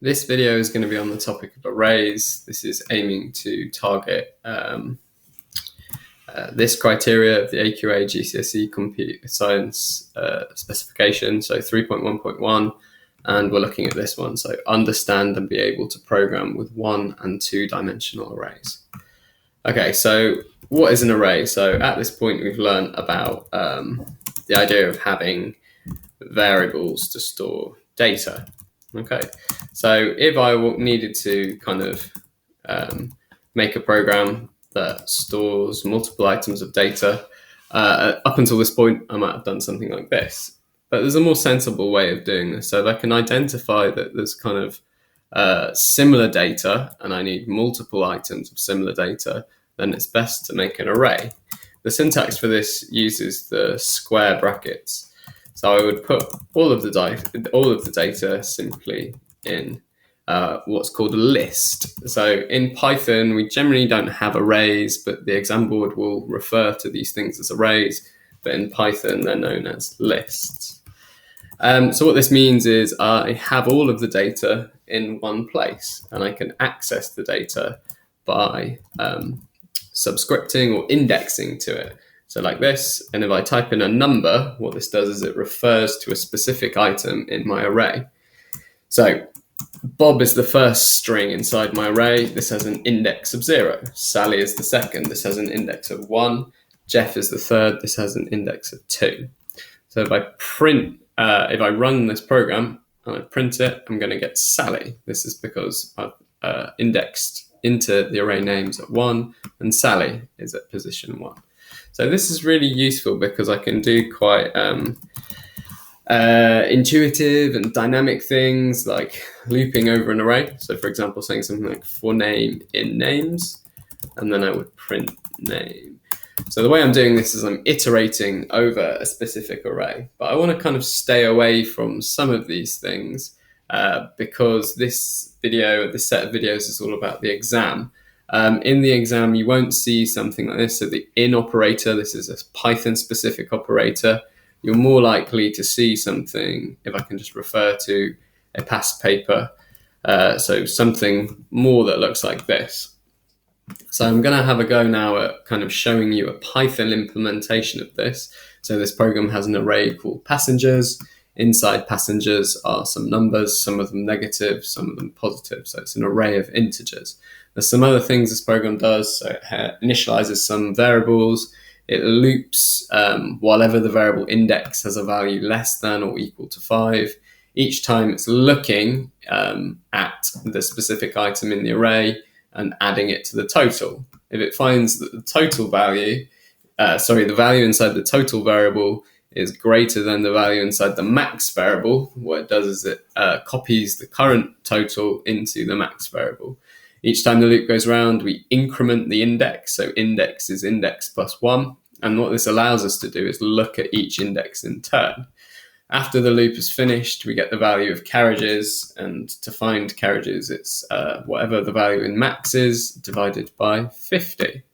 This video is going to be on the topic of arrays. This is aiming to target this criteria of the AQA GCSE Computer Science specification, so 3.1.1, and we're looking at this one, so understand and be able to program with 1 and 2 dimensional arrays. Okay, so what is an array? So at this point we've learned about the idea of having variables to store data. Okay, so if I needed to kind of make a program that stores multiple items of data, up until this point, I might have done something like this. But there's a more sensible way of doing this. So if I can identify that there's kind of similar data and I need multiple items of similar data, then it's best to make an array. The syntax for this uses the square brackets. So I would put all of the data simply in what's called a list. So in Python, we generally don't have arrays, but the exam board will refer to these things as arrays. But in Python, they're known as lists. So what this means is I have all of the data in one place, and I can access the data by subscripting or indexing to it. So like this, and if I type in a number, what this does is it refers to a specific item in my array. So Bob is the first string inside my array. This has an index of 0. Sally is the second. This has an index of 1. Jeff is the third. This has an index of 2. So if I run this program and I print it, I'm going to get Sally. This is because I've indexed into the array names at 1, and Sally is at position 1. So this is really useful because I can do quite intuitive and dynamic things like looping over an array. So for example, saying something like for name in names, and then I would print name. So the way I'm doing this is I'm iterating over a specific array, but I want to kind of stay away from some of these things because this set of videos is all about the exam. In the exam, you won't see something like this. So the in operator, this is a Python specific operator. You're more likely to see something, if I can just refer to a past paper, so something more that looks like this. So I'm going to have a go now at kind of showing you a Python implementation of this. So this program has an array called passengers. Inside passengers are some numbers, some of them negative, some of them positive. So it's an array of integers. There's some other things this program does. So it initializes some variables. It loops whatever the variable index has a value less than or equal to 5. Each time it's looking at the specific item in the array and adding it to the total. If it finds that the total value, the value inside the total variable is greater than the value inside the max variable, what it does is it copies the current total into the max variable. Each time the loop goes around, we increment the index. So index is index plus 1. And what this allows us to do is look at each index in turn. After the loop is finished, we get the value of carriages. And to find carriages, it's whatever the value in max is divided by 50.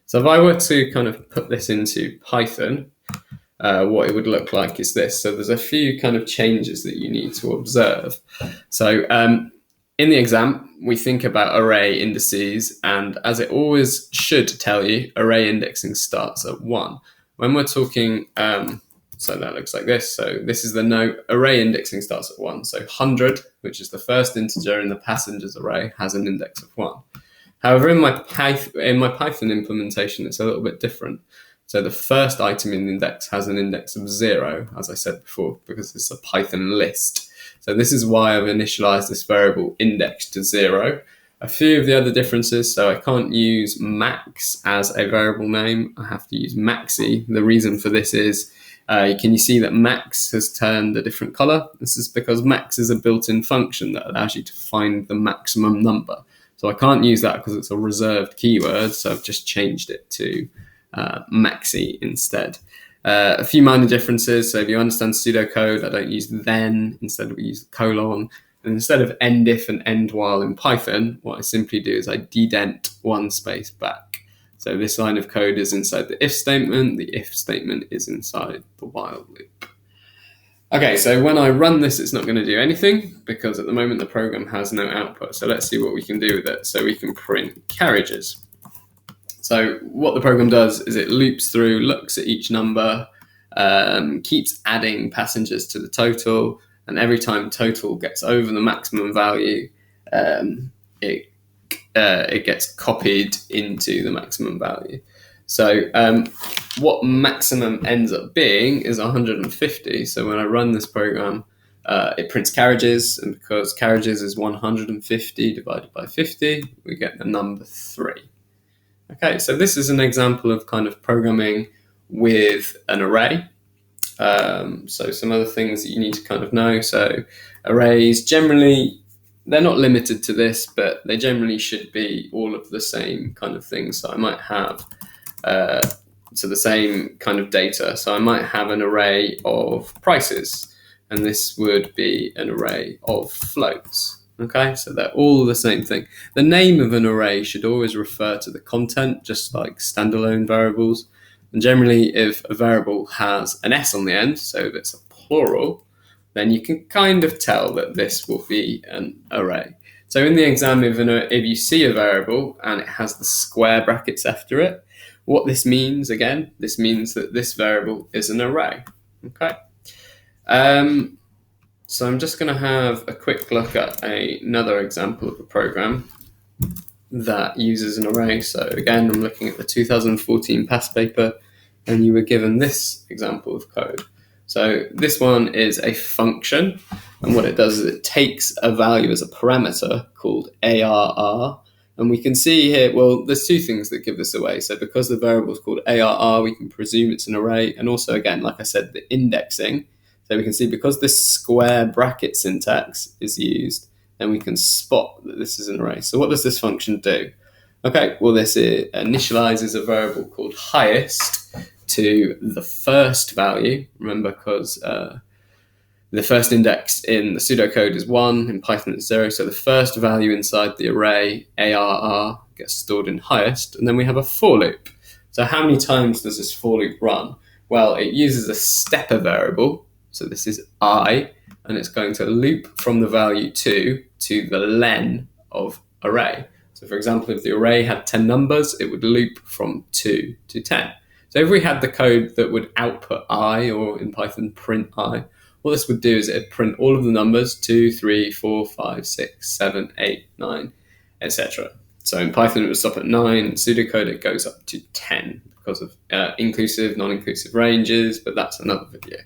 So if I were to kind of put this into Python, what it would look like is this. So there's a few kind of changes that you need to observe. So in the exam, we think about array indices, and as it always should tell you, array indexing starts at 1. When we're talking, so that looks like this. So this is the note, array indexing starts at 1. So 100, which is the first integer in the passengers array, has an index of 1. However, in my Python implementation, it's a little bit different. So the first item in the index has an index of 0, as I said before, because it's a Python list. So this is why I've initialized this variable index to 0. A few of the other differences, so I can't use max as a variable name. I have to use maxi. The reason for this is, can you see that max has turned a different color? This is because max is a built-in function that allows you to find the maximum number. So I can't use that because it's a reserved keyword. So I've just changed it to maxi instead. A few minor differences. So if you understand pseudocode, I don't use then, instead we use colon. And instead of end if and end while in Python, what I simply do is I dedent one space back. So this line of code is inside the if statement. The if statement is inside the while loop. Okay, so when I run this, it's not going to do anything because at the moment the program has no output. So let's see what we can do with it. So we can print carriages. So what the program does is it loops through, looks at each number, keeps adding passengers to the total, and every time total gets over the maximum value, it gets copied into the maximum value. So what maximum ends up being is 150. So when I run this program, it prints carriages, and because carriages is 150 divided by 50, we get the number 3. Okay, so this is an example of kind of programming with an array. So some other things that you need to kind of know. So arrays generally, they're not limited to this, but they generally should be all of the same kind of things. So I might have the same kind of data. So I might have an array of prices, and this would be an array of floats. Okay, so they're all the same thing. The name of an array should always refer to the content, just like standalone variables. And generally, if a variable has an S on the end, so if it's a plural, then you can kind of tell that this will be an array. So in the exam, if you see a variable and it has the square brackets after it, what this means, again, this means that this variable is an array. Okay. So I'm just going to have a quick look at another example of a program that uses an array. So again, I'm looking at the 2014 past paper, and you were given this example of code. So this one is a function, and what it does is it takes a value as a parameter called ARR, and we can see here, well, there's two things that give this away. So because the variable is called ARR, we can presume it's an array, and also, again, like I said, the indexing. So we can see because this square bracket syntax is used, then we can spot that this is an array. So what does this function do? Okay, well, this initializes a variable called highest to the first value. Remember, because the first index in the pseudocode is 1, in Python it's 0. So the first value inside the array, ARR, gets stored in highest. And then we have a for loop. So how many times does this for loop run? Well, it uses a stepper variable. So this is I, and it's going to loop from the value 2 to the len of array. So for example, if the array had 10 numbers, it would loop from 2 to 10. So if we had the code that would output I, or in Python print I, what this would do is it'd print all of the numbers 2, 3, 4, 5, 6, 7, 8, 9, etc. So in Python it would stop at 9, in pseudocode it goes up to 10 because of inclusive, non-inclusive ranges, but that's another video.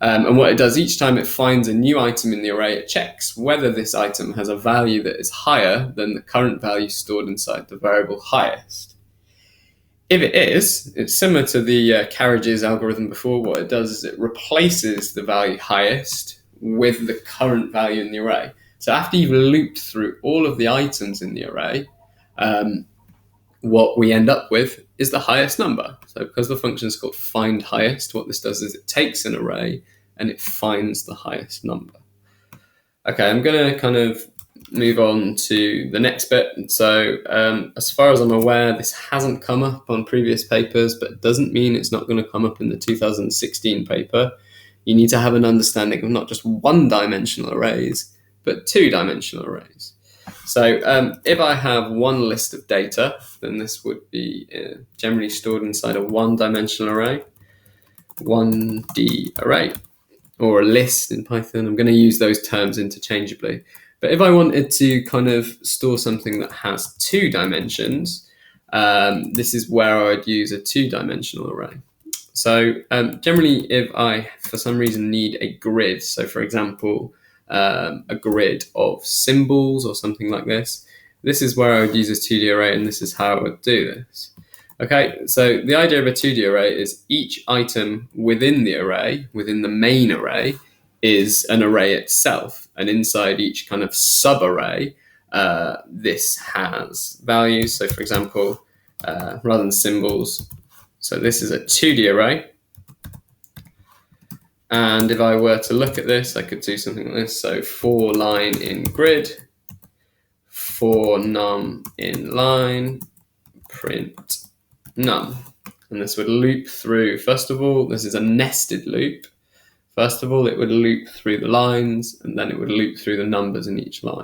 And what it does each time it finds a new item in the array, it checks whether this item has a value that is higher than the current value stored inside the variable highest. If it is, it's similar to the carriages algorithm before. What it does is it replaces the value highest with the current value in the array. So after you've looped through all of the items in the array, what we end up with is the highest number. So because the function is called find highest, what this does is it takes an array and it finds the highest number. Okay, I'm going to kind of move on to the next bit. So as far as I'm aware, this hasn't come up on previous papers, but it doesn't mean it's not going to come up in the 2016 paper. You need to have an understanding of not just one-dimensional arrays, but two-dimensional arrays. So if I have one list of data, then this would be generally stored inside a one-dimensional array, 1D array, or a list in Python. I'm going to use those terms interchangeably. But if I wanted to kind of store something that has 2 dimensions, this is where I would use a 2-dimensional array. So generally, if I, for some reason, need a grid, so for example, a grid of symbols or something like this, this is where I would use a 2D array, and this is how I would do this. Okay, so the idea of a 2D array is each item within the array, within the main array, is an array itself. And inside each kind of sub-array, this has values. So for example, rather than symbols, so this is a 2D array. And if I were to look at this, I could do something like this. So for line in grid, for num in line, print num. And this would loop through, first of all, this is a nested loop. First of all, it would loop through the lines, and then it would loop through the numbers in each line.